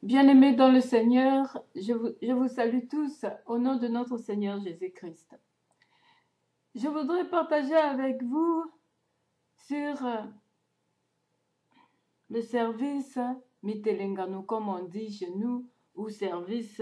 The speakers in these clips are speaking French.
Bien-aimés dans le Seigneur, je vous salue tous au nom de notre Seigneur Jésus-Christ. Je voudrais partager avec vous sur le service Mitelengano, comme on dit chez nous, ou service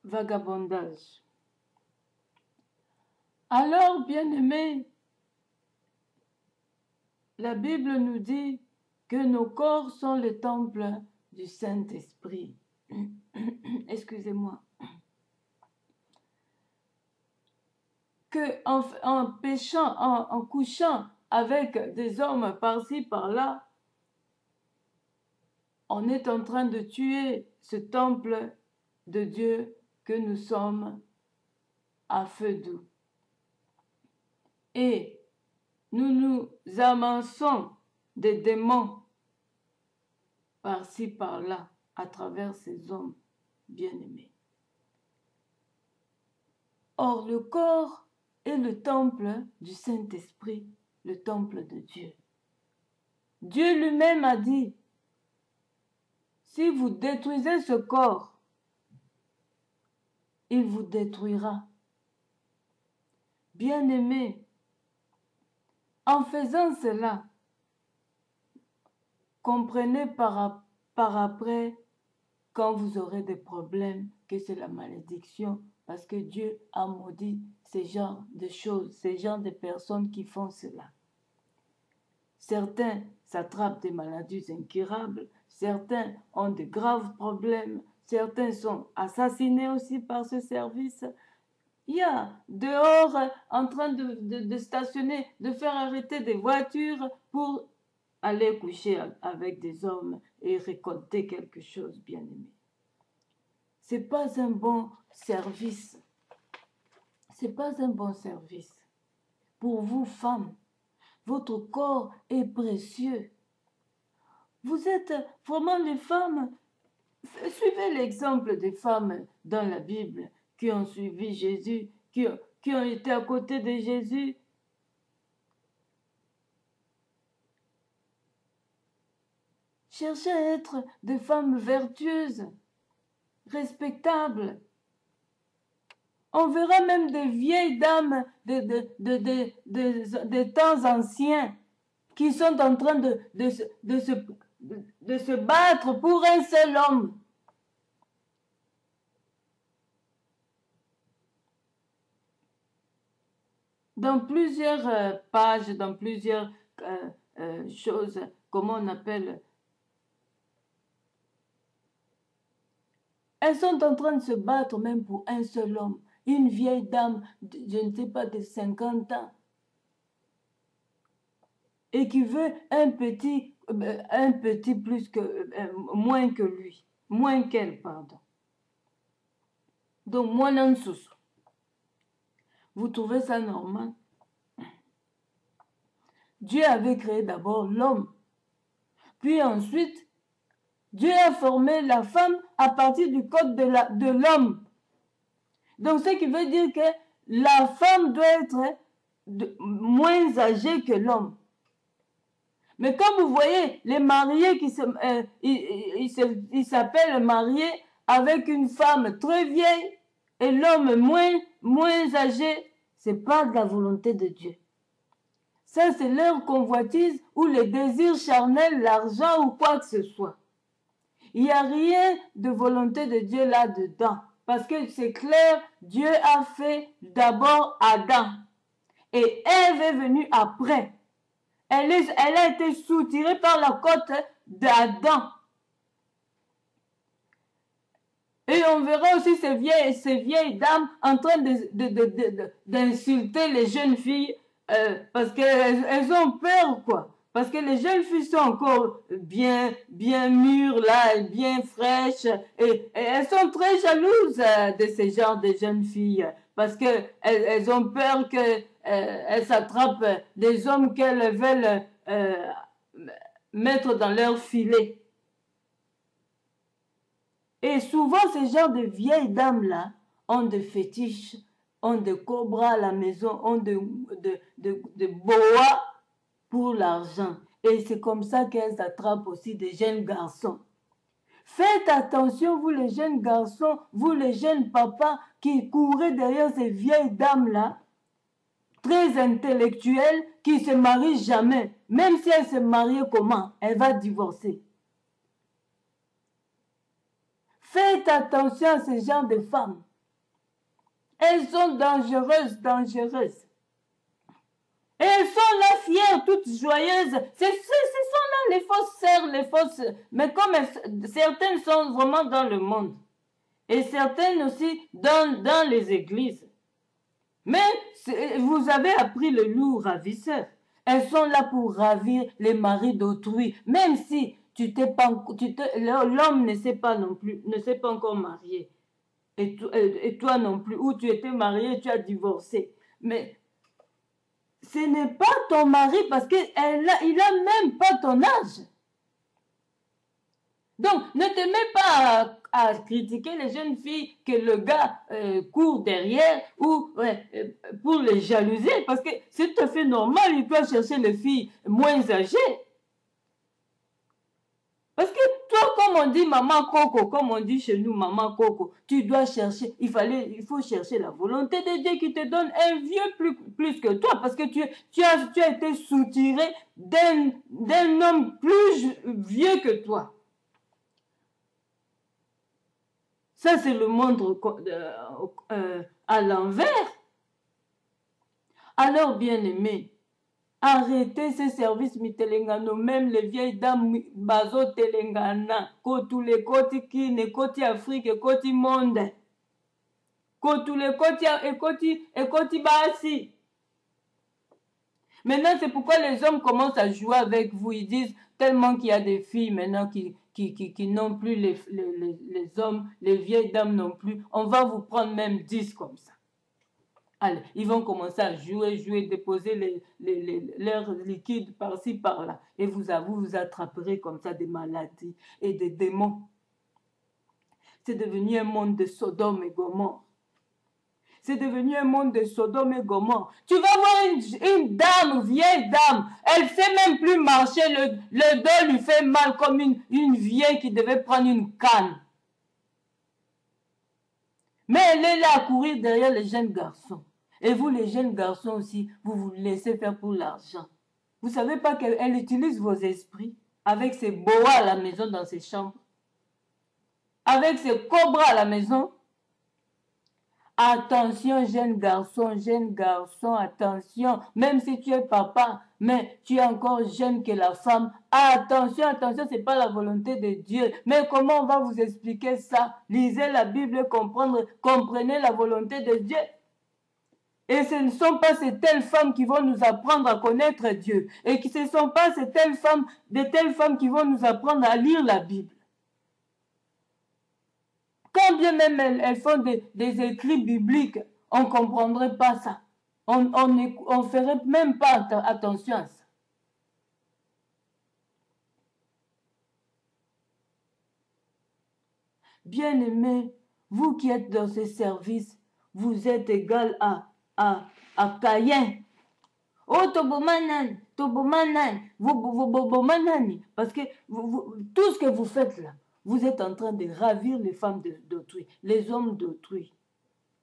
vagabondage. Alors, bien-aimés, la Bible nous dit que nos corps sont le temple du Saint-Esprit. Excusez-moi. Que en péchant, en couchant avec des hommes par-ci, par-là, on est en train de tuer ce temple de Dieu que nous sommes à feu doux. Et nous nous amassons des démons par-ci, par-là, à travers ces hommes bien-aimés. Or, le corps est le temple du Saint-Esprit, le temple de Dieu. Dieu lui-même a dit, si vous détruisez ce corps, il vous détruira. Bien-aimés, en faisant cela, comprenez par après, quand vous aurez des problèmes, que c'est la malédiction, parce que Dieu a maudit ces genres de choses, ces genres de personnes qui font cela. Certains s'attrapent des maladies incurables, certains ont de graves problèmes, certains sont assassinés aussi par ce service. Il y a dehors en train de stationner, de faire arrêter des voitures pour aller coucher avec des hommes et récolter quelque chose, bien-aimé. Ce n'est pas un bon service. Ce n'est pas un bon service. Pour vous, femmes, votre corps est précieux. Vous êtes vraiment les femmes. Suivez l'exemple des femmes dans la Bible qui ont suivi Jésus, qui ont été à côté de Jésus. Cherchez à être des femmes vertueuses, respectables. On verra même des vieilles dames de temps anciens qui sont en train de se battre pour un seul homme. Dans plusieurs pages, dans plusieurs choses, comment on appelle, elles sont en train de se battre même pour un seul homme. Une vieille dame, je ne sais pas, de 50 ans, et qui veut un petit plus que, moins que lui, moins qu'elle, pardon. Donc, moins en dessous. Vous trouvez ça normal? Dieu avait créé d'abord l'homme. Puis ensuite, Dieu a formé la femme à partir du code de l'homme. Donc, ce qui veut dire que la femme doit être moins âgée que l'homme. Mais comme vous voyez, les mariés ils s'appellent mariés avec une femme très vieille et l'homme moins âgé, c'est pas de la volonté de Dieu. Ça, c'est leur convoitise ou les désirs charnels, l'argent ou quoi que ce soit. Il n'y a rien de volonté de Dieu là-dedans. Parce que c'est clair, Dieu a fait d'abord Adam. Et Ève est venue après. Elle a été soutirée par la côte d'Adam. Et on verra aussi ces vieilles dames en train d'insulter les jeunes filles parce qu'elles ont peur, quoi. Parce que les jeunes filles sont encore bien mûres, là, et bien fraîches. Et elles sont très jalouses de ces genres de jeunes filles. Parce qu'elles ont peur qu'elles s'attrapent des hommes qu'elles veulent mettre dans leur filet. Et souvent, ces genres de vieilles dames-là ont des fétiches, ont des cobras à la maison, ont de boas pour l'argent. Et c'est comme ça qu'elles attrapent aussi des jeunes garçons. Faites attention, vous les jeunes garçons, vous les jeunes papas qui courez derrière ces vieilles dames-là, très intellectuelles, qui ne se marient jamais. Même si elle se marie comment, elle va divorcer. Faites attention à ce genre de femmes. Elles sont dangereuses, dangereuses. Et elles sont là fières, toutes joyeuses. Ce sont là les fausses sœurs, les fausses... Mais comme certaines sont vraiment dans le monde. Et certaines aussi dans les églises. Mais vous avez appris le loup ravisseur. Elles sont là pour ravir les maris d'autrui. Même si l'homme ne s'est pas non plus, ne s'est pas encore marié. Et toi non plus. Ou tu étais marié, tu as divorcé. Mais ce n'est pas ton mari parce qu'il n'a même pas ton âge. Donc, ne te mets pas à critiquer les jeunes filles que le gars court derrière ou pour les jalouser parce que c'est tout à fait normal, il doit chercher les filles moins âgées. Parce que toi, comme on dit maman coco, comme on dit chez nous maman coco, tu dois chercher, il faut chercher la volonté de Dieu qui te donne un vieux plus que toi parce que tu as été soutiré d'un homme plus vieux que toi. Ça, c'est le monde à l'envers. Alors, bien-aimés, arrêtez ces services mitelengano, même les vieilles dames bazo telengana, tous les côtés qui ne côté Afrique et côté monde. Tous les côtés et côté basi. Maintenant, c'est pourquoi les hommes commencent à jouer avec vous. Ils disent tellement qu'il y a des filles maintenant qui n'ont plus les hommes, les vieilles dames non plus. On va vous prendre même 10 comme ça. Allez, ils vont commencer à jouer, déposer leurs liquides par-ci, par-là. Et vous attraperez comme ça des maladies et des démons. C'est devenu un monde de Sodome et Gomorrhe. C'est devenu un monde de Sodome et Gomorrhe. Tu vas voir une dame, vieille dame, elle ne sait même plus marcher, le dos lui fait mal comme une vieille qui devait prendre une canne. Mais elle est là à courir derrière les jeunes garçons. Et vous, les jeunes garçons aussi, vous vous laissez faire pour l'argent. Vous ne savez pas qu'elle utilise vos esprits avec ses boas à la maison dans ses chambres, avec ses cobras à la maison. Attention, jeune garçon, attention. Même si tu es papa, mais tu es encore jeune que la femme. Attention, ce n'est pas la volonté de Dieu. Mais comment on va vous expliquer ça? Lisez la Bible, comprenez la volonté de Dieu. Et ce ne sont pas ces telles femmes qui vont nous apprendre à connaître Dieu. Et ce ne sont pas de telles femmes qui vont nous apprendre à lire la Bible. Quand bien même elles font des écrits bibliques, on ne comprendrait pas ça. On ne ferait même pas attention à ça. Bien-aimés, vous qui êtes dans ces services, vous êtes égal à Caïn. Oh, tobomanani, parce que tout ce que vous faites là, vous êtes en train de ravir les femmes d'autrui, les hommes d'autrui.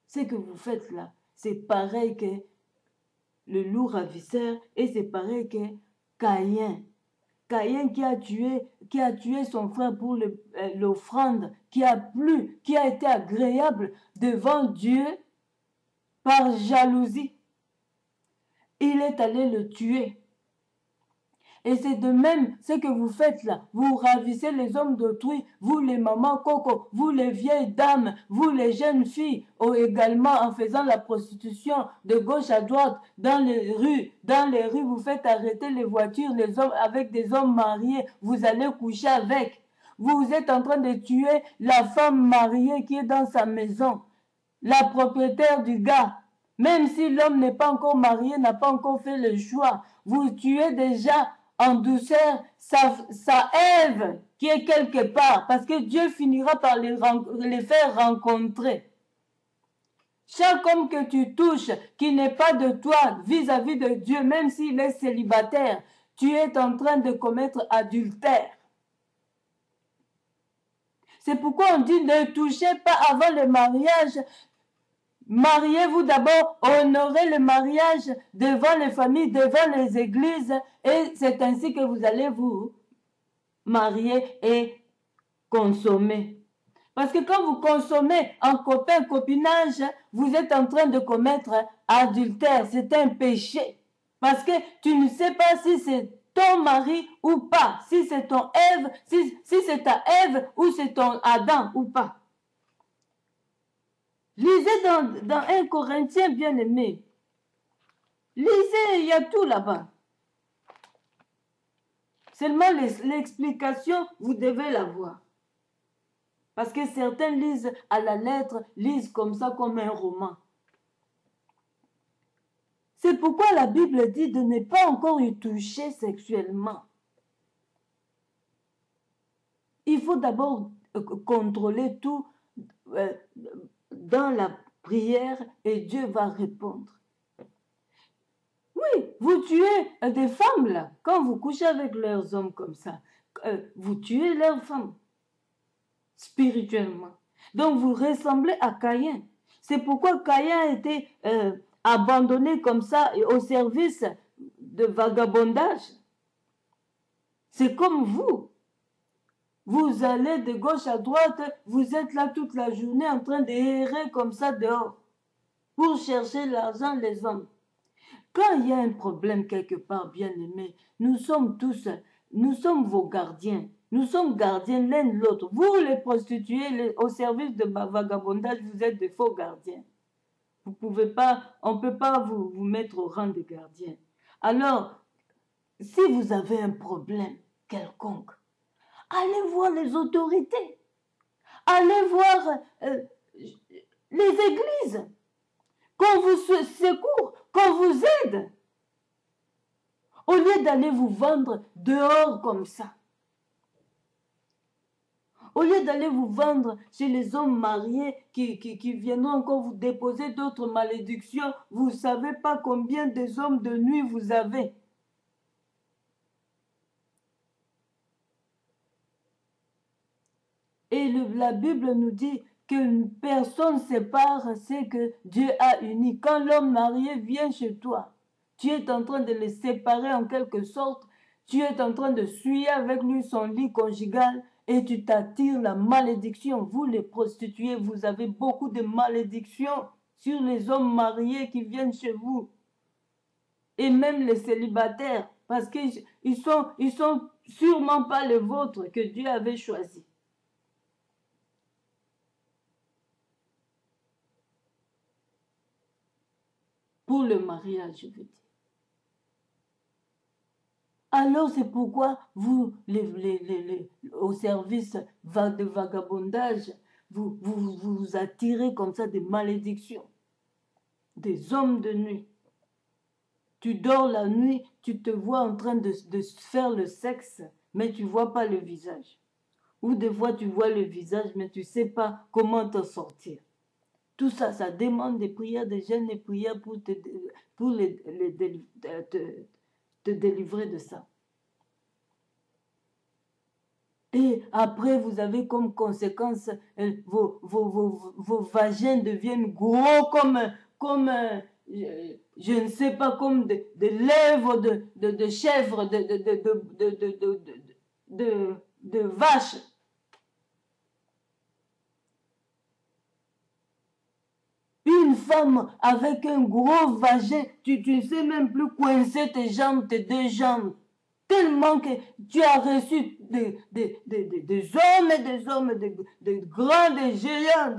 Ce que vous faites là, c'est pareil que le loup ravisseur et c'est pareil que Caïn. Caïn qui a tué son frère pour l'offrande, qui a été agréable devant Dieu par jalousie. Il est allé le tuer. Et c'est de même ce que vous faites là. Vous ravissez les hommes d'autrui, vous les mamans coco, vous les vieilles dames, vous les jeunes filles, ou également en faisant la prostitution de gauche à droite, dans les rues. Dans les rues, vous faites arrêter les voitures, les hommes avec des hommes mariés, vous allez coucher avec. Vous êtes en train de tuer la femme mariée qui est dans sa maison, la propriétaire du gars. Même si l'homme n'est pas encore marié, n'a pas encore fait le choix, vous tuez déjà en douceur sa Ève qui est quelque part, parce que Dieu finira par les faire rencontrer. Chaque homme que tu touches, qui n'est pas de toi vis-à-vis de Dieu, même s'il est célibataire, tu es en train de commettre adultère. C'est pourquoi on dit ne touchez pas avant le mariage. Mariez-vous d'abord, honorez le mariage devant les familles, devant les églises, et c'est ainsi que vous allez vous marier et consommer. Parce que quand vous consommez en copain, copinage, vous êtes en train de commettre adultère. C'est un péché. Parce que tu ne sais pas si c'est ton mari ou pas, si c'est ton Ève, si c'est ta Ève ou c'est ton Adam ou pas. Lisez dans 1 Corinthiens bien-aimé. Lisez, il y a tout là-bas. Seulement l'explication, vous devez la voir. Parce que certains lisent à la lettre, lisent comme ça, comme un roman. C'est pourquoi la Bible dit de ne pas encore y toucher sexuellement. Il faut d'abord contrôler tout dans la prière et Dieu va répondre. Oui, vous tuez des femmes là. Quand vous couchez avec leurs hommes comme ça, vous tuez leurs femmes spirituellement. Donc vous ressemblez à Caïn. C'est pourquoi Caïn a été abandonné comme ça au service de vagabondage. C'est comme vous. Vous allez de gauche à droite, vous êtes là toute la journée en train d'errer comme ça dehors pour chercher l'argent les hommes. Quand il y a un problème quelque part, bien-aimé, nous sommes vos gardiens. Nous sommes gardiens l'un de l'autre. Vous, les prostituées, au service de vagabondage, vous êtes des faux gardiens. Vous pouvez pas, on ne peut pas vous mettre au rang de gardiens. Alors, si vous avez un problème quelconque, allez voir les autorités. Allez voir les églises. Qu'on vous secoue, qu'on vous aide. Au lieu d'aller vous vendre dehors comme ça. Au lieu d'aller vous vendre chez les hommes mariés qui viendront encore vous déposer d'autres malédictions, vous ne savez pas combien des hommes de nuit vous avez. Et la Bible nous dit qu'une personne sépare ce que Dieu a uni. Quand l'homme marié vient chez toi, tu es en train de les séparer en quelque sorte. Tu es en train de suyer avec lui son lit conjugal et tu t'attires la malédiction. Vous les prostituées, vous avez beaucoup de malédictions sur les hommes mariés qui viennent chez vous. Et même les célibataires, parce qu'ils sont sûrement pas les vôtres que Dieu avait choisis. Pour le mariage, je veux dire. Alors c'est pourquoi vous, au service de vagabondage, vous attirez comme ça des malédictions, des hommes de nuit. Tu dors la nuit, tu te vois en train de faire le sexe, mais tu ne vois pas le visage. Ou des fois tu vois le visage, mais tu ne sais pas comment t'en sortir. Tout ça, ça demande des prières, des jeûnes, des prières pour te délivrer de ça. Et après, vous avez comme conséquence, vos vagins deviennent gros comme je ne sais pas, comme des lèvres de chèvre, de vache. Une femme avec un gros vagin, tu ne sais même plus coincer tes jambes, tes deux jambes. Tellement que tu as reçu des hommes et des hommes, des grands, des géants.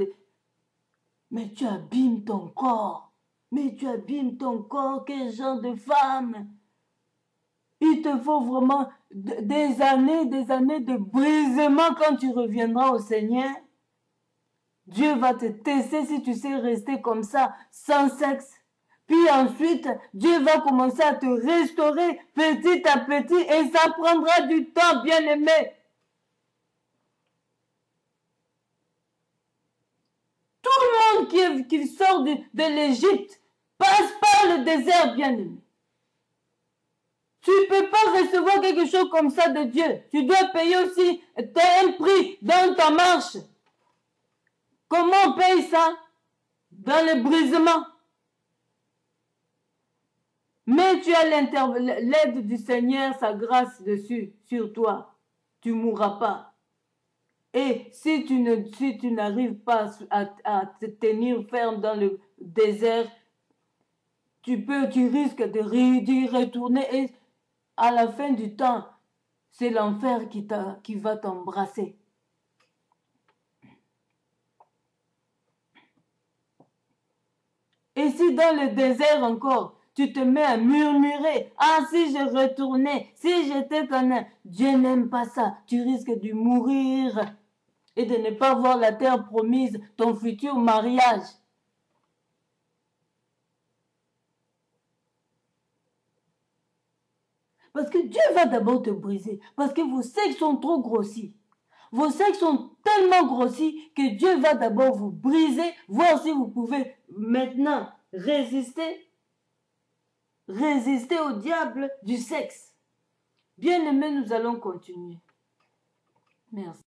Mais tu abîmes ton corps. Mais tu abîmes ton corps. Quel genre de femme? Il te faut vraiment des années de brisement quand tu reviendras au Seigneur. Dieu va te tester si tu sais rester comme ça, sans sexe. Puis ensuite, Dieu va commencer à te restaurer petit à petit et ça prendra du temps, bien-aimé. Tout le monde qui sort de l'Égypte passe par le désert, bien-aimé. Tu ne peux pas recevoir quelque chose comme ça de Dieu. Tu dois payer aussi un prix dans ta marche. Comment on paye ça? Dans le brisement. Mais tu as l'aide du Seigneur, sa grâce dessus, sur toi. Tu ne mourras pas. Et si tu n'arrives pas à te tenir ferme dans le désert, tu risques d'y retourner et à la fin du temps, c'est l'enfer qui va t'embrasser. Et si dans le désert encore, tu te mets à murmurer, ah si je retournais, si j'étais comme Dieu n'aime pas ça, tu risques de mourir et de ne pas voir la terre promise, ton futur mariage. Parce que Dieu va d'abord te briser, parce que vos sexes sont trop grossis. Vos sexes sont tellement grossis que Dieu va d'abord vous briser, voir si vous pouvez maintenant résister au diable du sexe. Bien-aimés, nous allons continuer. Merci.